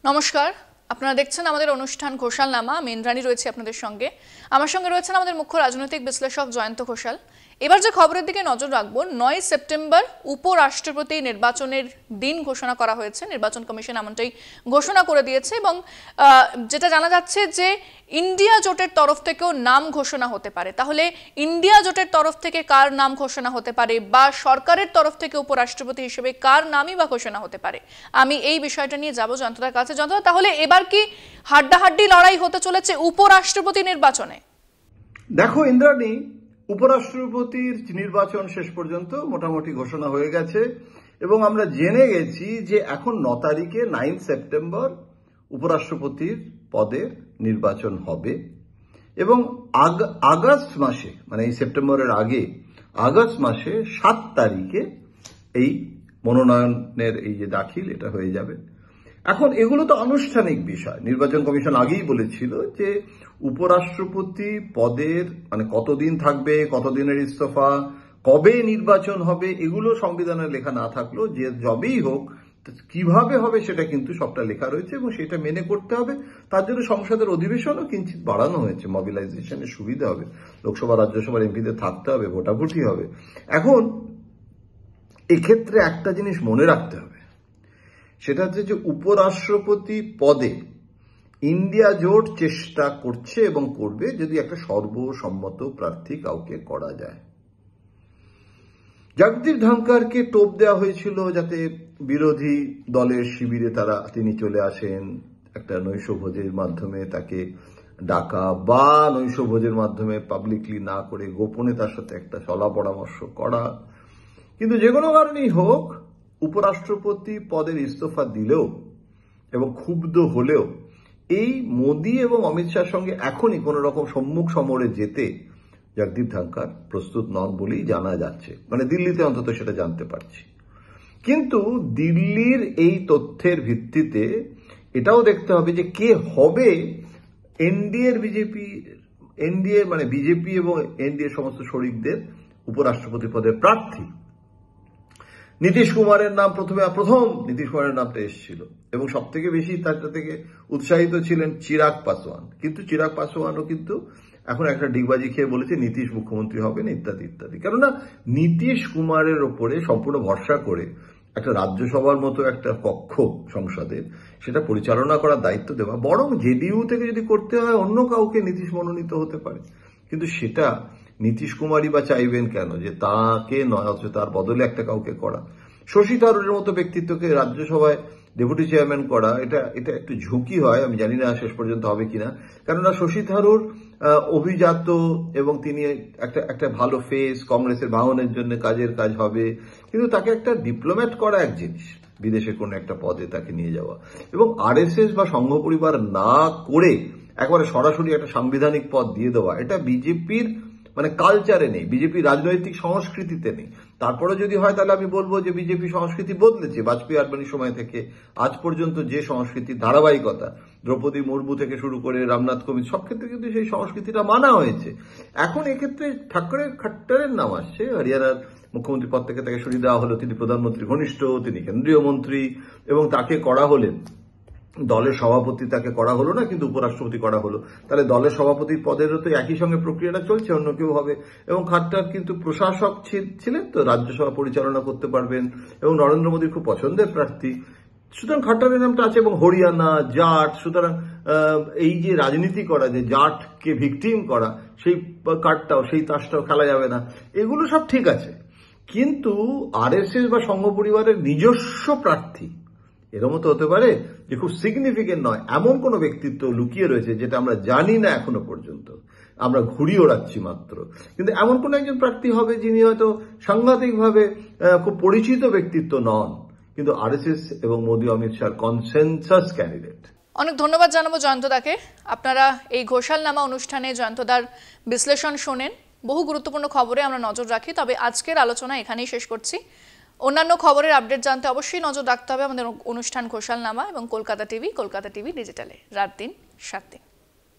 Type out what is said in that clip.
নমস্কার, আপনারা দেখছেন আমাদের অনুষ্ঠান ঘোষালনামা। আমি ইন্দ্রাণী রয়েছে আপনাদের সঙ্গে। আমার সঙ্গে রয়েছেন আমাদের মুখ্য রাজনৈতিক বিশ্লেষক জয়ন্ত ঘোষাল। এবার যে খবরের দিকে নজর রাখবো, 9 সেপ্টেম্বর উপরাষ্ট্রপতি নির্বাচনের দিন ঘোষণা করা হয়েছে। নির্বাচন কমিশন এমনটাই ঘোষণা করে দিয়েছে এবং যেটা জানা যাচ্ছে যে ইন্ডিয়া জোটের তরফ থেকেও নাম ঘোষণা হতে পারে। তাহলে ইন্ডিয়া জোটের তরফ থেকে কার নাম ঘোষণা হতে পারে বা সরকারের তরফ থেকে উপরাষ্ট্রপতি হিসেবে কার নামই বা ঘোষণা হতে পারে, আমি এই বিষয়টা নিয়ে যাব জয়ন্তদার কাছে। জয়ন্তদা, তাহলে এবার কি হাড্ডাহাড্ডি লড়াই হতে চলেছে উপরাষ্ট্রপতি নির্বাচনে? দেখো ইন্দ্রাণী, উপরাষ্ট্রপতির নির্বাচন শেষ পর্যন্ত মোটামুটি ঘোষণা হয়ে গেছে এবং আমরা জেনে গেছি যে এখন 9 তারিখে 9 সেপ্টেম্বর উপরাষ্ট্রপতির পদের নির্বাচন হবে এবং আগস্ট মাসে, মানে এই সেপ্টেম্বরের আগে আগস্ট মাসে 7 তারিখে এই মনোনয়নের এই যে দাখিল, এটা হয়ে যাবে। এখন এগুলো তো আনুষ্ঠানিক বিষয়। নির্বাচন কমিশন আগেই বলেছিল যে উপরাষ্ট্রপতি পদের মানে কতদিন থাকবে, কতদিনের ইস্তফা, কবে নির্বাচন হবে, এগুলো সংবিধানে লেখা না থাকলেও যে যবেই হোক কিভাবে হবে সেটা কিন্তু সবটা লেখা রয়েছে এবং সেটা মেনে করতে হবে। তার জন্য সংসদের অধিবেশনও কিঞ্চিত বাড়ানো হয়েছে, মোবিলাইজেশনের সুবিধা হবে, লোকসভা রাজ্যসভার এমপিদের থাকতে হবে, ভোটাভুটি হবে। এখন এক্ষেত্রে একটা জিনিস মনে রাখতে হবে, সেটা হচ্ছে যে উপরাষ্ট্রপতি পদে ইন্ডিয়া জোট চেষ্টা করছে এবং করবে যদি একটা সর্বসম্মত প্রার্থী কাউকে করা যায়। জগদীপ ধনখড়কে টোপ দেওয়া হয়েছিল যাতে বিরোধী দলের শিবিরে তিনি চলে আসেন, একটা নৈশভোজের মাধ্যমে তাকে ডাকা বা নৈশভোজের মাধ্যমে পাবলিকলি না করে গোপনে তার সাথে একটা সলা পরামর্শ করা। কিন্তু যে কোনো কারণেই হোক, উপরাষ্ট্রপতি পদের ইস্তফা দিলেও এবং ক্ষুব্ধ হলেও এই মোদী এবং অমিত শাহর সঙ্গে এখনই কোন রকম সম্মুখ সমরে যেতে জগদীপ ধনখড় প্রস্তুত নন বলেই জানা যাচ্ছে, মানে দিল্লিতে অন্তত সেটা জানতে পারছি। কিন্তু দিল্লির এই তথ্যের ভিত্তিতে এটাও দেখতে হবে যে কে হবে এনডিএ মানে বিজেপি এবং এনডিএ সমস্ত শরিকদের উপরাষ্ট্রপতি পদের প্রার্থী। নীতিশ কুমারের নাম প্রথম নীতিশ কুমারের নামটা এসেছিল এবং সব থেকে বেশি তার থেকে উৎসাহিত ছিলেন চিরাগ পাসওয়ান। কিন্তু চিরাগ পাসওয়ানও কিন্তু এখন একটা ডিগবাজি খেয়ে বলেছে নীতিশ মুখ্যমন্ত্রী হবেন ইত্যাদি ইত্যাদি। কেননা নীতিশ কুমারের ওপরে সম্পূর্ণ ভরসা করে একটা রাজ্যসভার মতো একটা কক্ষ সংসদের সেটা পরিচালনা করার দায়িত্ব দেওয়া, বরং জেডিইউ থেকে যদি করতে হয় অন্য কাউকে নীতিশ মনোনীত হতে পারে। কিন্তু সেটা নীতিশ কুমারই বা চাইবেন কেন যে তাকে নয়, অথচ তার বদলে একটা কাউকে করা। শশী থারুরের মতো ব্যক্তিত্বকে রাজ্যসভায় ডেপুটি চেয়ারম্যান করা, এটা একটু ঝুঁকি হয়। আমি জানি না শেষ পর্যন্ত হবে কিনা, কেননা শশী থারুর অভিজাত এবং তিনি একটা ভালো ফেস, কংগ্রেসের ভাঙনের জন্য কাজ হবে। কিন্তু তাকে একটা ডিপ্লোম্যাট করা এক জিনিস, বিদেশে কোনো একটা পদে তাকে নিয়ে যাওয়া, এবং আরএসএস বা সংঘ পরিবার না করে একবারে সরাসরি একটা সাংবিধানিক পদ দিয়ে দেওয়া, এটা বিজেপির মানে কালচারে নেই, বিজেপি রাজনৈতিক সংস্কৃতিতে নেই। তারপরে যদি হয় তাহলে আমি বলবো যে বিজেপি সংস্কৃতি বদলেছে। বাজপেয়ী আডবাণীর সময় থেকে আজ পর্যন্ত যে সংস্কৃতির ধারাবাহিকতা, দ্রৌপদী মুর্মু থেকে শুরু করে রামনাথ কোবিন্দ, সব ক্ষেত্রে কিন্তু সেই সংস্কৃতিটা মানা হয়েছে। এখন এক্ষেত্রে খট্টরের নাম আসছে, হরিয়ানার মুখ্যমন্ত্রী পদ থেকে তাকে সরিয়ে দেওয়া হলো। তিনি প্রধানমন্ত্রী ঘনিষ্ঠ, তিনি কেন্দ্রীয় মন্ত্রী এবং তাকে করা হলেন দলের সভাপতি, তাকে করা হলো না কিন্তু উপরাষ্ট্রপতি করা হলো। তাহলে দলের সভাপতির পদেরও তো একই সঙ্গে প্রক্রিয়াটা চলছে, অন্য কেউ হবে। এবং খট্টর কিন্তু প্রশাসক ছিলেন, তো রাজ্যসভা পরিচালনা করতে পারবেন এবং নরেন্দ্র মোদীর খুব পছন্দের প্রার্থী। সুতরাং খট্টরের নামটা আছে। এবং হরিয়ানা জাট, সুতরাং এই যে রাজনীতি করা, যে জাটকে ভিকটিম করা, সেই কার্ডটাও, সেই তাসটাও খেলা যাবে না। এগুলো সব ঠিক আছে, কিন্তু আরএসএস বা সংঘ পরিবারের নিজস্ব প্রার্থী এর মতো হতে পারে যে খুব সিগনিফিকেন্ট নয় এমন কোন ব্যক্তিত্ব লুকিয়ে রয়েছে যেটা আমরা জানি না এখনো পর্যন্ত, আমরা ঘুরি ওড়াচ্ছি মাত্র। কিন্তু এমন কোন একজন প্রার্থী হবে যিনি হয়তো সাংঘাতিকভাবে খুব পরিচিত ব্যক্তিত্ব নন, কিন্তু আরএসএস এবং মোদী অমিত শাহর কনসেনসাস ক্যান্ডিডেট। অনেক ধন্যবাদ জানাবো জয়ন্তদাকে। আপনারা এই ঘোষালনামা অনুষ্ঠানে জয়ন্তদার বিশ্লেষণ শোনেন। বহু গুরুত্বপূর্ণ খবরে আমরা নজর রাখি। তবে আজকের আলোচনা এখানেই শেষ করছি। অন্যান্য খবরের আপডেট জানতে অবশ্যই নজর রাখতে হবে আমাদের অনুষ্ঠান ঘোষালনামা এবং কলকাতা টিভি ডিজিটালে রাত দিন 7 দিন।